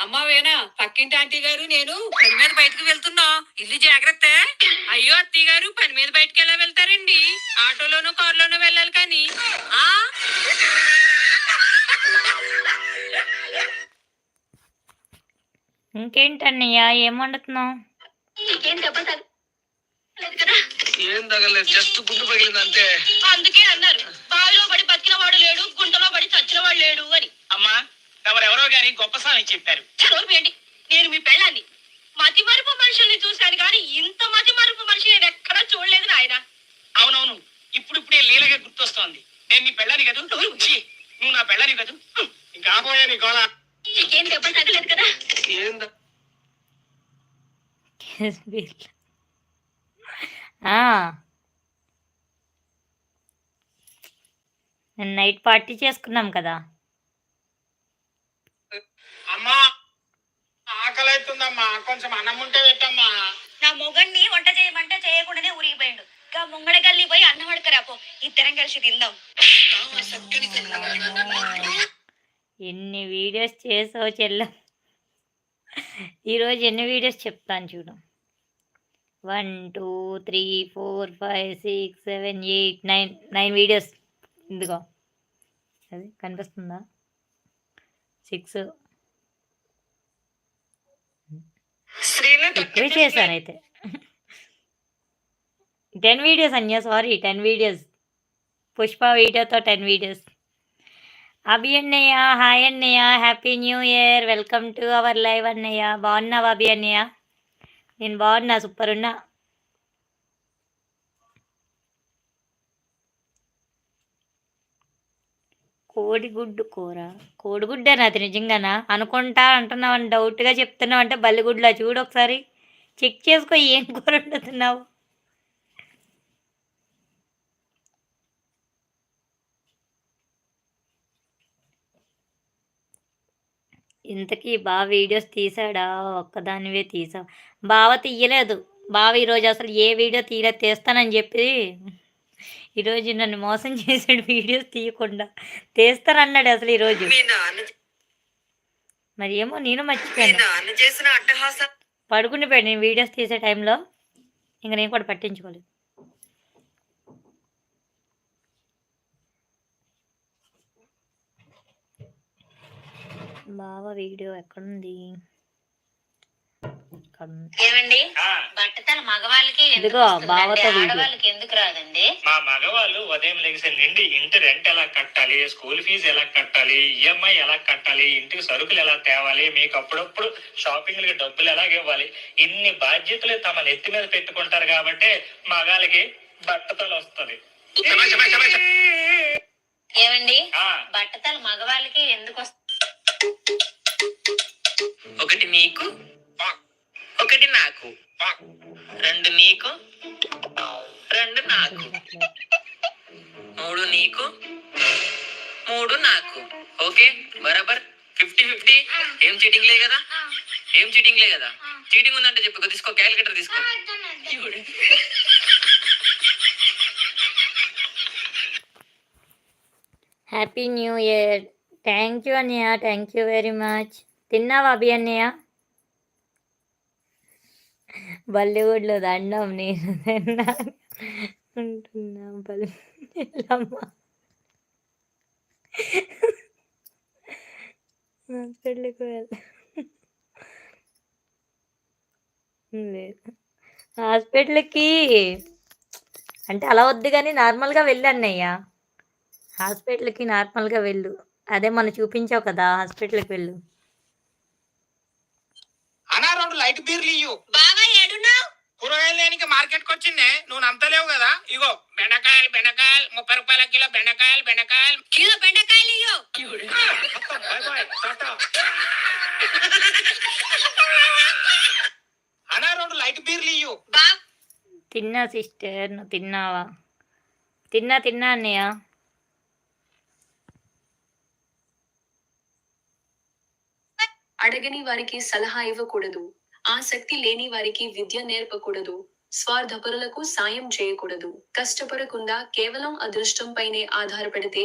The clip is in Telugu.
అమ్మా వేనా, పక్కింటి ఆంటీ గారు నేను పని మీద బయటకు వెళ్తున్నా, ఇల్లు జాగ్రత్త. అయ్యో అత్తయ్య గారు, పని మీద బయటకు ఎలా వెళ్తారండి? ఆటోలోనూ కారులోనూ వెళ్ళాలి కానీ. ఆ ఇంకేంటన్నయ్య, ఏం వండుతున్నావు? ఏం తగలేదు, జస్ట్ గుండు పగిలింది అంతే. అందుకే అన్నారు, బావిలో పడి బతికిన వాడు లేడు, గుంటలో పడి చచ్చిన వాడు లేడు అని. అమ్మా, ఎవరెవరో గాని గొప్ప స్వామి చెప్పారు. చదవకండి, నేను మీ పెళ్ళాన్ని. మతి మరుపు మనుషుల్ని చూశాను కానీ ఇంత మతి మరుపు మనిషి నేను ఎక్కడా చూడలేదు నాయన. అవునవును, ఇప్పుడిప్పుడే లీలగా గుర్తొస్తోంది. నేను నీ పెళ్ళాని కదూ? నువ్వు నా పెళ్ళాని కదూ? ఇంకా ఆపోయా నీ గోళ. నీకేం దెబ్బలు తగ్గలేదు కదా? ఏం నైట్ పార్టీ చేసుకున్నాం కదా. అమ్మా, ఆకలి అవుతుందమ్మా, కొంచెం అన్నం ఉంటే పెట్టమ్మా. నా మొగన్ని వంట చేయమంటే చేయకుండానే ఊరిగిపోయాడు. ఇంకా ముంగడ గల్లి పోయి అన్నం అడకరాపో, ఇద్దరం కలిసి తిందాం. ఎన్ని వీడియోస్ చేసావు చెల్ల. ఈరోజు ఎన్ని వీడియోస్ చెప్తాను చూడు. 1 2 3 4 5 6 7 8 9 వీడియోస్. ఇదిగో అది కనిపిస్తుందా? 6 ఎక్కువ చేశాను అయితే. 10 వీడియోస్ అన్య, సారీ 10 వీడియోస్. పుష్ప వీడియోతో 10 వీడియోస్. అభి అన్నయ్య, హాయ్ అన్నయ్య, happy new year, welcome to our live అన్నయ్య. బాగున్నావా అభి అన్నయ్య? నేను బాగున్నా, సూపర్ ఉన్నా. కోడిగుడ్డు కూర, కోడిగుడ్డేనా అది? నిజంగానా అనుకుంటా అంటున్నావు అని డౌట్గా చెప్తున్నావు అంటే బల్లిగుడ్లా? చూడు ఒకసారి చెక్ చేసుకో, ఏం కూర వండుతున్నావు. ఇంతకీ బావ వీడియోస్ తీసాడా? ఒక్కదానివే తీసావు. బావ తీయలేదు. బావ ఈరోజు అసలు ఏ వీడియో తీయలేదు, తీస్తానని చెప్పి ఈరోజు నన్ను మోసం చేసాడు. వీడియోస్ తీయకుండా తీస్తానన్నాడు అసలు ఈరోజు. మరి ఏమో నేను మర్చిపోయాను. పడుకునిపోయాడు నేను వీడియోస్ తీసే టైంలో. ఇంకా నేను కూడా పట్టించుకోలేదు. బావ వీడియో ఎక్కడుంది? ఏమండి, బట్టతల మగవాళ్ళకి ఆడవాళ్ళకి ఎందుకు రాదండి? మా మగవాళ్ళు ఉదయం లెగిసి నిండి ఇంటి రెంట్ ఎలా కట్టాలి, స్కూల్ ఫీజు ఎలా కట్టాలి, ఈఎంఐ ఎలా కట్టాలి, ఇంటికి సరుకులు ఎలా తేవాలి, మీకు అప్పుడప్పుడు షాపింగ్లకి డబ్బులు ఎలాగ ఇవ్వాలి, ఇన్ని బాధ్యతలు తమ నెత్తి మీద పెట్టుకుంటారు కాబట్టి మగాళ్ళకి బట్టతల వస్తుంది. ఏమండి, బట్టతల మగవాళ్ళకి ఎందుకు వస్తుంది? ఒకటి నీకు, ఒకటి నాకు, 2 నీకు, 2 నాకు, 3 నీకు, 3 నాకు. ఓకే, బరాబర్ 50-50. ఏం చీటింగ్ లే కదా? ఏం చీటింగ్ లే కదా? చీటింగ్ ఉందంటే చెప్పు, తీసుకో, క్యాలిక్యులేటర్ తీసుకో. Happy new year. Thank you అన్నయ్య, థ్యాంక్ యూ వెరీ మచ్. తిన్నావా అభి అన్నయ్య? బాలీవుడ్లో దండం నేను తిన్నా అంటున్నా. హాస్పిటల్కి లేదు, హాస్పిటల్కి అంటే అలా వద్దు కానీ నార్మల్గా వెళ్ళు అన్నయ్య. హాస్పిటల్కి నార్మల్గా వెళ్ళు. అదే మనం చూపించావు కదా, హాస్పిటల్కి వెళ్ళు. అనా 2 లైట్ బీర్లు ఇయ్యు. బాగా ఏడున్నావు? కూరగాయలు లేనికి మార్కెట్కి వచ్చిందే, నువ్వు నమ్మతలేవు కదా. ఇగో బెండకాయలు 30 రూపాయల కిలో. బెండకాయలు కిలో బెండకాయలు ఇయ్యు. అనా 2 లైట్ బీర్లు ఇయ్యు. తిన్నా సిస్టర్, నువ్వు తిన్నావా? తిన్నా అన్నయ్య. అడగని వారికి సలహా ఇవ్వకూడదు, ఆసక్తి లేని వారికి విద్య నేర్పకూడదు, స్వార్థపరులకు సాయం చేయకూడదు, కష్టపడకుండా కేవలం అదృష్టంపైనే ఆధారపడితే